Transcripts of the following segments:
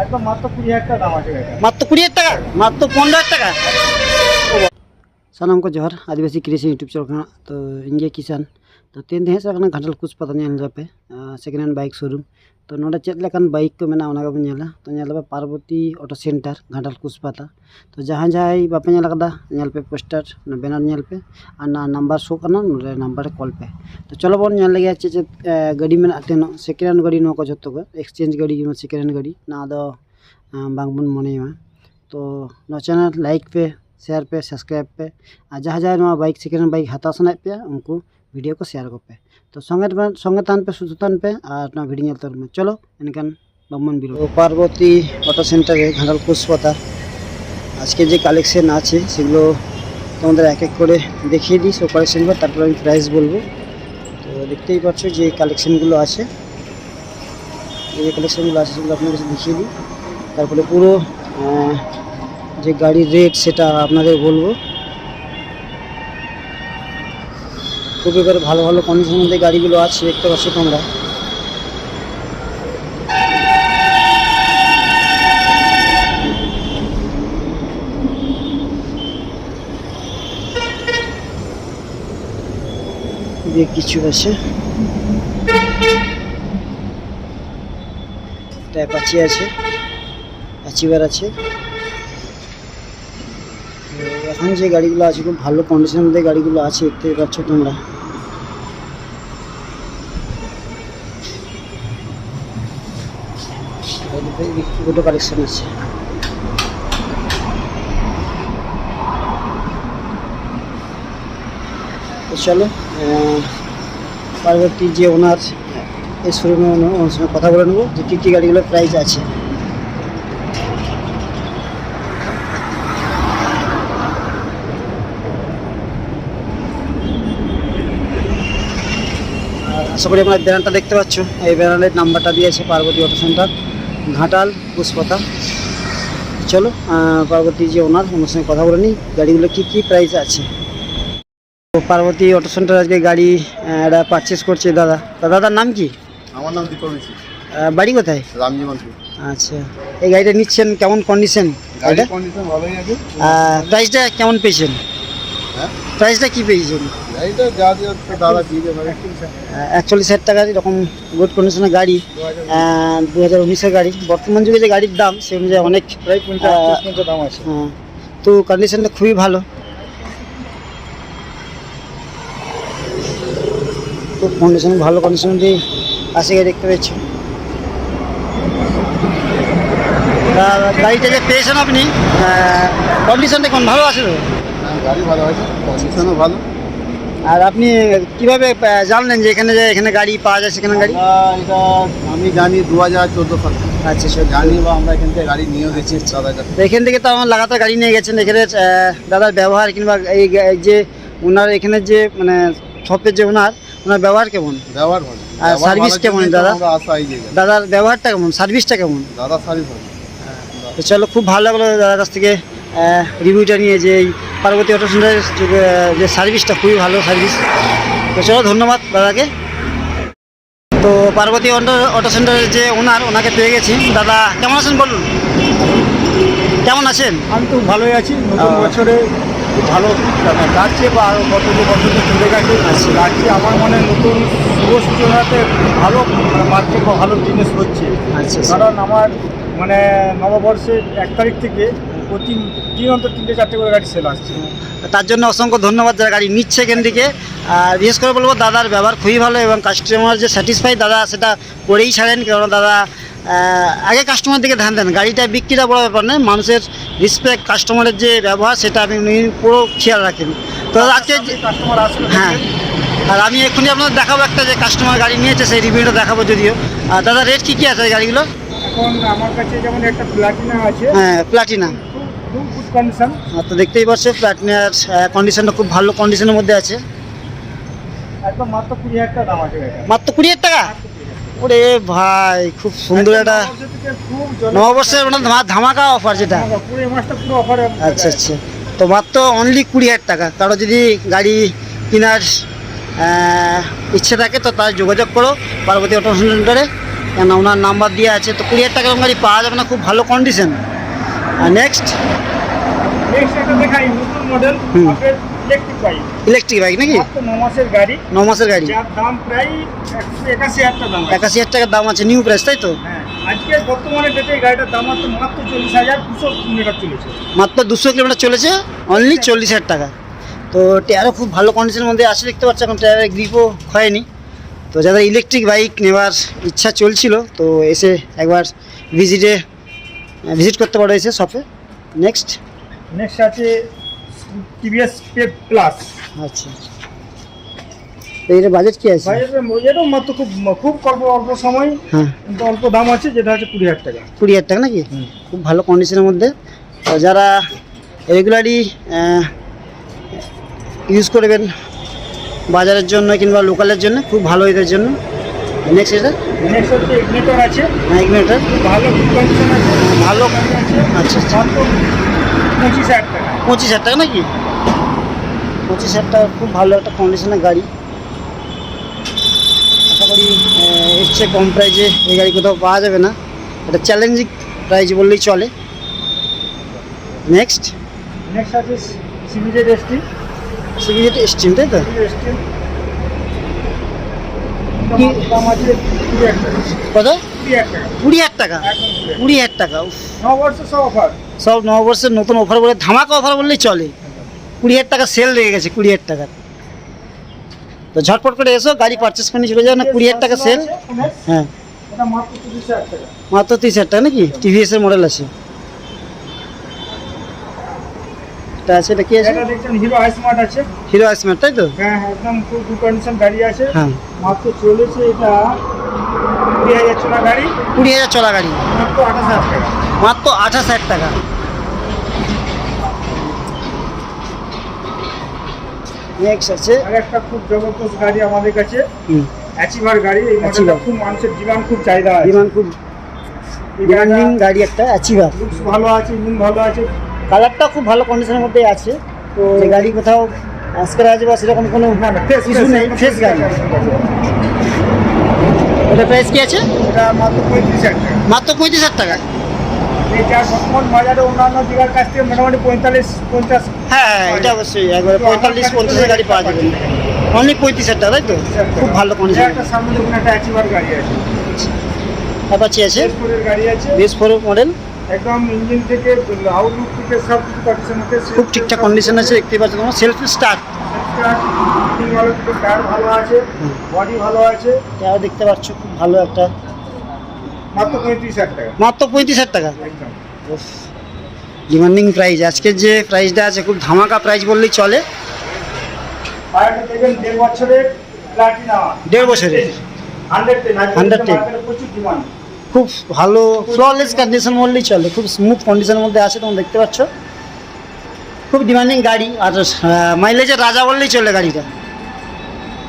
একদম মাত্র 20,000 টাকা দাম আছে এটা। মাত্র 20,000 টাকা, মাত্র 15,000 টাকা। सानाम को जोहर आदिवासी कृषि यूट्यूब चैनल तो इंगे किसान तो तीन दिन से घाटल कुछ पता पे सेकेंड हैंड बाइक शोरूम तो नोडे चेक लेकान बाइक को मेना ओना को नेला तो नेला पार्वती ऑटो सेंटर घाटल कुछ पता तो जहाँ जहाँ बापे नेला कदा नेल पे पोस्टर बैनर नेल पे और ना नंबर शो करना नोडे नंबर कॉल पे तो चलो बोन नेल लगे चे गाड़ी में तेनो सेकेंड हैंड गाड़ी नो को जतो को एक्सचेंज गाड़ी सेकेंड हैंड गाड़ी ना दो बांगबन मने तो नो चैनल लाइक पे शेयर पे सब्सक्राइब पे और जहाँ जहाँ बाइक सेकेंड हैंड बाइक हता सना पे उनको वीडियो को शेयर को पे तो संगे तान पे सुतान पे और ना वीडियो चलते में चलो इनकान बमन बिलो पार्वती ऑटो सेंटर घाटाल कुशपाता आज के जो कालेक्शन आछे सेगुलो तोमादेर एक एक करे देखिए दी सब कालेक्शन तारपर आमि प्राइस बोलबो तो देखतेई पाच्छो जे कालेक्शनगुलो आछे এই কালেকশনগুলো আছে সেগুলো আপনাদের কাছে দেখিয়ে দিই তারপরে পুরো যে গাড়ির রেট সেটা আপনাদের বলবো খুবই করে ভালো ভালো কন্ডিশনের মধ্যে গাড়িগুলো আছে দেখতে পাচ্ছ তোমরা দিয়ে কিছু আছে অ্যাপাচি আছে অ্যাচিভার আছে এখন যে গাড়িগুলো আছে খুব ভালো কন্ডিশনের মধ্যে গাড়িগুলো আছে দেখতে পাচ্ছ তোমরা দুটো কালেকশন আছে তো চলো পার্বতী যে ওনার এই শোরুমে ওনার সঙ্গে কথা বলে নেবো যে কী কী গাড়িগুলোর প্রাইস আছে আশা করি আমার ব্যানারটা দেখতে পাচ্ছ এই ব্যানারের নাম্বারটা দিয়েছে পার্বতী অটো সেন্টার ঘাটাল কুশপাতা চলো পার্বতী যে ওনার সঙ্গে কথা বলে নিই গাড়িগুলো কী কী প্রাইস আছে তো পার্বতী অটো সেন্টার আজকে গাড়ি এটা পারচেস করছে দাদা দাদার নাম কি আমার নাম দীপক মিশ্র বাড়ি কোথায় রামজীবনপুর আচ্ছা এই গাড়িটা নিচ্ছেন কেমন কন্ডিশন গাড়ির কন্ডিশন ভালোই আছে প্রাইসটা কেমন পেয়েছেন হ্যাঁ প্রাইসটা কি পেয়েছেন গাড়িটা যা দিয়ে দাদা দিয়ে দেবে 41,000 টাকা এরকম গুড কন্ডিশনের গাড়ি 2019-এর গাড়ি বর্তমান যুগে যে গাড়ির দাম সে অনুযায়ী অনেক প্রায় 50 দাম আছে তো কন্ডিশনটা খুবই ভালো খুব কন্ডিশন ভালো কন্ডিশন দিয়ে আসে গাড়ি দেখতে পাচ্ছি গাড়িটা যে পেয়েছেন আপনি কন্ডিশনটা কোন ভালো আছে তো গাড়ি ভালো আছে কন্ডিশনও ভালো আর আপনি কিভাবে জানলেন যে এখানে গাড়ি পাওয়া যায় সেখানে গাড়ি এটা আমি জানি 2014 সাল আচ্ছা জানি বা আমরা এখান থেকে গাড়ি নিয়েও গেছি দাদার কাছে এখান থেকে তো আমার লাগাতার গাড়ি নিয়ে গেছেন এখানে দাদার ব্যবহার কিংবা এই যে ওনার এখানে যে মানে শপের যে ওনার ব্যবহার কেমন ব্যবহার ভালো আর সার্ভিস কেমন দাদার ব্যবহারটা কেমন সার্ভিসটা কেমন দাদা সার্ভিস ভালো তো চলো খুব ভালো লাগলো দাদার কাছ থেকে রিভিউটা নিয়ে যে এই পার্বতী অটো সেন্টারের যে সার্ভিসটা খুবই ভালো সার্ভিস তো চলো ধন্যবাদ দাদাকে তো পার্বতী অটো সেন্টারের যে ওনাকে পেয়ে গেছি দাদা কেমন আছেন বলুন কেমন আছেন আমি তো ভালোই আছি নতুন বছরে খুব ভালো যাচ্ছে বা আরও বছর চলে গেছে যাচ্ছে আমার মনে নতুন শুভ সূচনাতে ভালো মার্কেট বা ভালো জিনিস হচ্ছে আচ্ছা কারণ আমার মানে নববর্ষের 1 তারিখ থেকে প্রতি দিন অন্তর 3-4টে করে গাড়ি সেল আসছে তার জন্য অসংখ্য ধন্যবাদ যারা গাড়ি নিচ্ছে এখান থেকে আর বিশেষ করে বলবো দাদার ব্যবহার খুবই ভালো এবং কাস্টমার যে স্যাটিসফাই দাদা সেটা করেই ছাড়েন কারণ দাদা আগে কাস্টমার দিকে ধ্যান দেন গাড়িটা বিক্রিটা বড় ব্যাপার নয় মানুষের রেসপেক্ট কাস্টমারের যে ব্যবহার সেটা আপনি পুরো খেয়াল রাখেন তো আজকে কাস্টমার আসলে হ্যাঁ আর আমি এক্ষুনি আপনাদের দেখাবো একটা যে কাস্টমার গাড়ি নিয়েছে সেই রিভিউটা দেখাবো যদিও আর দাদা রেট কী আছে গাড়িগুলো এখন আমার কাছে যেমন একটা প্লাটিনা আছে হ্যাঁ প্লাটিনা খুব গুড কন্ডিশন তো দেখতেই পাচ্ছ প্লাটিনার কন্ডিশনটা খুব ভালো কন্ডিশনের মধ্যে আছে একদম মাত্র 20,000 টাকা দাম আছে এটা মাত্র 20,000 টাকা ওরে ভাই খুব সুন্দর একটা নববর্ষের ধামাকা অফার যেটা পুরো মাসটা পুরো অফার আচ্ছা আচ্ছা তো মাত্র অনলি 20,000 টাকা কারো যদি গাড়ি কেনার ইচ্ছে থাকে তো তার যোগাযোগ করো পার্বতী অটো সেন্টারে কেন ওনার নাম্বার দিয়ে আছে, তো 20,000 টাকা গাড়ি পাওয়া যাবে না, খুব ভালো কন্ডিশন। আর নেক্সট একটা দেখাই নতুন মডেল হুম। ইলেকট্রিক বাইক, ইলেকট্রিক বাইক নাকি? মাত্র 9 মাসের গাড়ি, 9 মাসের গাড়ি, যার দাম প্রায় 181,000 টাকা দাম আছে। 81,000 টাকার দাম আছে, নিউ প্রাইস তাই তো? হ্যাঁ, আজকে বর্তমানে ডেটে এই গাড়িটার দাম মাত্র 40,200 কিলোমিটার চলেছে। মাত্র 200 কিলোমিটার চলেছে, অনলি 40,000 টাকা। তো টায়ারও খুব ভালো কন্ডিশনের মধ্যে আছে দেখতে পাচ্ছ, এখন টায়ারের গ্রিপও হয়নি। তো যাদের ইলেকট্রিক বাইক নেওয়ার ইচ্ছা চলছিল তো এসে একবার ভিজিট করতে পারো এসে শপে। নেক্সট আছে টিভিএস পেপ প্লাস। আচ্ছা, তো এর বাজেট কি আছে? এটাও মাত্র খুব অল্প সময়, হ্যাঁ, কিন্তু অল্প দাম আছে, যেটা হচ্ছে 20,000 টাকা। 20,000 টাকা নাকি? খুব ভালো কন্ডিশনের মধ্যে। তো যারা রেগুলারই ইউজ করবেন বাজারের জন্য কিংবা লোকালের জন্য, খুব ভালো এদের জন্য। নেক্সট এটা নেক্সট হচ্ছে ইগনিটর আছে, ইগনিটর, খুব ভালো কন্ডিশন আছে, ভালো। গাড়ি আছে। আচ্ছা আচ্ছা, মাত্র 25,000 টাকা। 25,000 টাকা নাকি? 25,000 টাকা, খুব ভালো একটা কন্ডিশনের গাড়ি। আশা করি এর চেয়ে কম প্রাইজে এই গাড়ি কোথাও পাওয়া যাবে না, এটা চ্যালেঞ্জিং প্রাইজ বললেই চলে। নেক্সট আছে সিবিজেড এসটি। সিবিজেড স্টিম তাই তো? কি? দাম আছে 20,000 টাকা। কত? 20,000 টাকা। 20,000 টাকা? একদম 20,000 টাকা, উফ। নববর্ষের সব অফার। সব নববর্ষের নতুন অফার বলে, ধামাকা অফার বললেই চলে। 20,000 টাকা সেল লেগে গেছে, 20,000 টাকা। তো ঝটপট করে এসো, গাড়ি পারচেস করে নিয়ে চলে যাও না, 20,000 টাকা সেল। হ্যাঁ, এটা মাত্র 30,000 টাকা। মাত্র 30,000 টাকা নাকি? টিভিএস এর মডেল আছে, এটা আছে। এটা কি আছে? এটা দেখছেন হিরো আই স্মার্ট আছে। হিরো স্মার্ট তাই তো? হ্যাঁ, একদম খুব গুড কন্ডিশন গাড়ি আছে। হ্যাঁ, মাত্র চলেছে এটা 20,000 চলা গাড়ি, 20,000 চলা গাড়ি, মাত্র 28,000 টাকা। মাত্র 28,000 টাকা। নেক্সট আছে আর একটা খুব জবরদস্ত গাড়ি আমাদের কাছে, হুম, অ্যাচিভার গাড়ি। এই মডেলটা অ্যাচিভার। খুব মানুষের ডিমান্ড, খুব চাহিদা আছে। ডিমান্ড খুব এই ডিমান্ডিং গাড়ি একটা অ্যাচিভার। লুকস ভালো আছে, ইঞ্জিন ভালো আছে। কালারটা খুব ভালো কন্ডিশনের মধ্যে আছে। তো যে গাড়ি কোথাও স্ক্র্যাচ বা সেরকম কোনো ইস্যু নেই, ফ্রেশ গাড়ি। এটা প্রাইস কি আছে? এটা মাত্র 35,000 টাকা। মাত্র 35,000 টাকা। এই যা বর্তমান বাজারে অন্যান্য জায়গার কাছ থেকে মোটামুটি 45-50। হ্যাঁ, এটা অবশ্যই একবারে 45-50 গাড়ি পাওয়া যাবে, অনলি 35,000 টাকা তাই তো? খুব ভালো কন্ডিশন। একটা সামনে দেখুন একটা অ্যাচিভার গাড়ি আছে, অ্যাপাচি আছে, এর গাড়ি আছে। BS4 মডেল, একদম ইঞ্জিন থেকে আউটলুক থেকে সব কিছু কন্ডিশন আছে, খুব ঠিকঠাক কন্ডিশন আছে। দেখতে পাচ্ছ তোমার সেলফ স্টার্ট, ভালো, টায়ার ভালো আছে, বডি ভালো আছে। যারা দেখতে পাচ্ছ খুব ভালো একটা, মাত্র 35,000 টাকা। মাত্র 35,000 টাকা। একদম ডিমান্ডিং প্রাইস, আজকের যে প্রাইসটা আছে খুব ধামাকা প্রাইস বললেই চলে। আর একটা দেখবেন 1.5 বছরের প্লাটিনা। 1.5 বছরের 110 প্রচুর ডিমান্ড। খুব ভালো ফ্ললেস কন্ডিশন বললেই চলে, খুব স্মুথ কন্ডিশনের মধ্যে আছে, তোমরা দেখতে পাচ্ছ। খুব ডিমান্ডিং গাড়ি, আর মাইলেজের রাজা বললেই চলে গাড়িটা।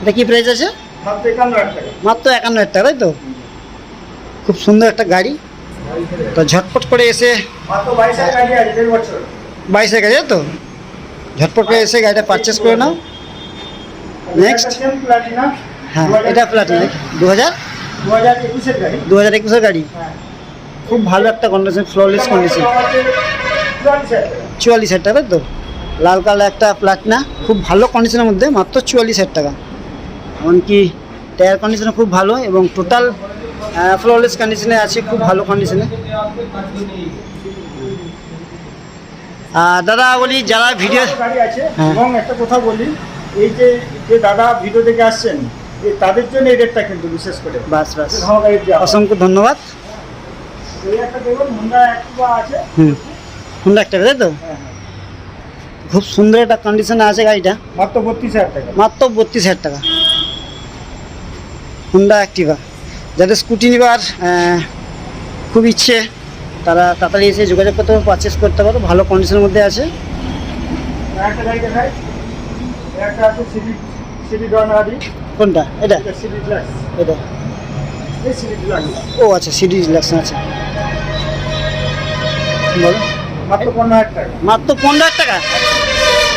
এটা কি প্রাইস আছে? মাত্র 51,000 টাকা। মাত্র 51,000 টাকা তাই তো? খুব সুন্দর একটা গাড়ি। তো ঝটপট করে এসে, মাত্র 22,000 গাড়ি আছে 1.5 বছর। 22,000 গাড়ি তো, ঝটপট করে এসে গাড়িটা পারচেস করে নাও। Next Platina. হ্যাঁ, এটা প্লাটিনা 2021 গাড়ি। 2021 গাড়ি, হ্যাঁ, খুব ভালো একটা কন্ডিশন, ফ্ললেস কন্ডিশন। 44,000 টাকা তাই তো? লাল কালার একটা প্লাটিনা, খুব ভালো কন্ডিশনের মধ্যে, মাত্র 44,000 টাকা। এমনকি টায়ার কন্ডিশন খুব ভালো এবং টোটাল ফ্ললেস কন্ডিশনে আছে, খুব ভালো কন্ডিশনে। দাদা বলি, যারা ভিডিও, গাড়ি আছে। হ্যাঁ। এবং একটা কথা বলি, এই যে দাদা ভিডিও দেখে আসছেন, তাদের জন্য এই রেটটা কিন্তু বিশেষ করে বাস বাস, ধামাকা রেট দেওয়া হয়। অসংখ্য ধন্যবাদ। এই একটা দেখুন হোন্ডা অ্যাক্টিভা আছে। হুন্ডা একটা তাই তো? হ্যাঁ, হ্যাঁ। খুব সুন্দর একটা কন্ডিশনে আছে গাড়িটা, মাত্র 32,000 টাকা। মাত্র 32,000 টাকা। হুন্ডা অ্যাক্টিভা, যাদের স্কুটি নেবার খুব ইচ্ছে, তারা তাড়াতাড়ি এসে যোগাযোগ করতে পারো, পারচেস করতে পারো, ভালো কন্ডিশনের মধ্যে আছে। আর একটা গাড়ি দেখাই, একটা আছে সিটি ডনারি। কোনটা? এটা সিটি ডিলাক্স। এটা এই সিটি ডিলাক্স ও আচ্ছা, সিডি ডিলাক্স আছে। বলো, মাত্র 15,000 টাকা। মাত্র 15,000 টাকা?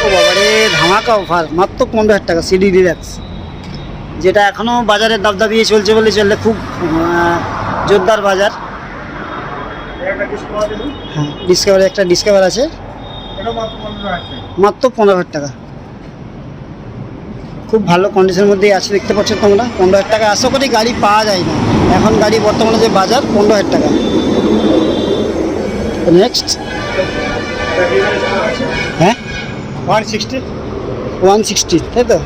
ও বাবা রে, ধামাকা অফার, মাত্র 15,000 টাকা সিডি ডিলাক্স, যেটা এখনও বাজারে দাবদাবিয়ে চলছে বলে চললে, খুব জোরদার বাজার। একটা ডিসকাউন্ট দেবেন, হ্যাঁ ডিসকাভার, একটা ডিসকাভার আছে এটা মাত্র 15,000 টাকা। মাত্র 15,000 টাকা। খুব ভালো কন্ডিশনের মধ্যেই আছে, দেখতে পাচ্ছ তোমরা। 15,000 টাকা আশা করি গাড়ি পাওয়া যায় না এখন, গাড়ি বর্তমানে যে বাজার 15,000 টাকা। নেক্সট হ্যাঁ 160 160, তাই তো?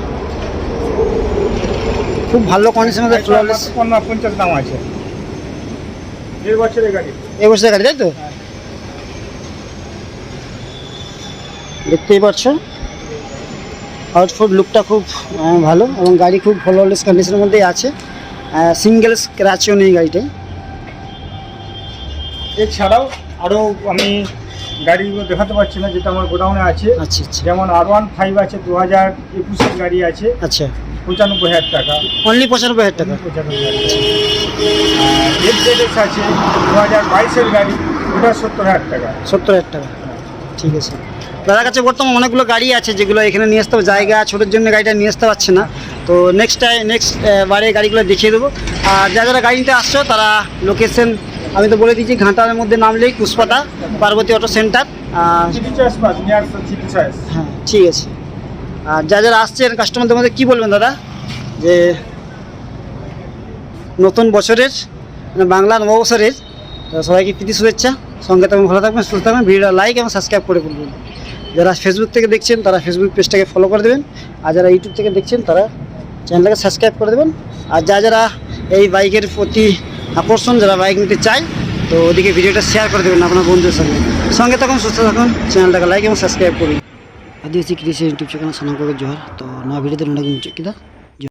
খুব ভালো কন্ডিশনের মধ্যে ফ্ললেস 50 দাম আছে, 1.5 বছরের গাড়ি। এবছরের গাড়ি, তাই তো? দেখতেই পাচ্ছ আউটফুট লুকটা খুব ভালো, এবং গাড়ি খুব ফ্ললেস কন্ডিশনের মধ্যেই আছে। সিঙ্গেল স্ক্র্যাচও নেই গাড়িটায়। এছাড়াও আরও আমি গাড়িগুলো দেখাতে পারছি না, যেটা আমার গোডাউনে আছে। আচ্ছা আচ্ছা যেমন R15 আছে, 2021 গাড়ি আছে, আচ্ছা, 95,000 টাকা। অনলি 95,000 টাকা। 95,000 ZZX আছে, 2022 গাড়ি, ওটা 70,000 টাকা। 70,000 টাকা, ঠিক আছে। দাদার কাছে বর্তমানে অনেকগুলো গাড়ি আছে যেগুলো এখানে নিয়ে আসতে হবে, জায়গা ছোটোর জন্য গাড়িটা নিয়ে আসতে পারছে না। তো নেক্সট বারে গাড়িগুলো দেখিয়ে দেবো। আর যারা গাড়ি নিতে আসছো তারা লোকেশন আমি তো বলে দিয়েছি, ঘাটালের মধ্যে নামলেই Kushpata Parvati auto centre. City Choice pass, near City Choice. হ্যাঁ ঠিক আছে। আর যারা আসছেন কাস্টমারদের মধ্যে কী বলবেন দাদা, যে নতুন বছরের মানে বাংলা নববছরের সবাইকে প্রীতি শুভেচ্ছা। সঙ্গে থাকবেন, ভালো থাকবেন, সুস্থ থাকবেন। ভিডিওটা লাইক এবং সাবস্ক্রাইব করে ফেলবেন। যারা ফেসবুক থেকে দেখছেন তারা ফেসবুক পেজটাকে ফলো করে দেবেন, আর যারা ইউটিউব থেকে দেখছেন তারা চ্যানেলটাকে সাবস্ক্রাইব করে দেবেন। আর যারা এই বাইকের প্রতি আকর্ষণ, যারা বাইক নিতে চায়, তো ওদিকে ভিডিওটা শেয়ার করে দেবেন আপনার বন্ধুদের সঙ্গে। সঙ্গে থাকুন, সুস্থ থাকুন, চ্যানেলটাকে লাইক এবং সাবস্ক্রাইব করুন। আদিবাসী কৃষি ইউটিউব চ্যানেল সানাম করে জোহার। তো নয়া ভিডিওতে অনেক কিদা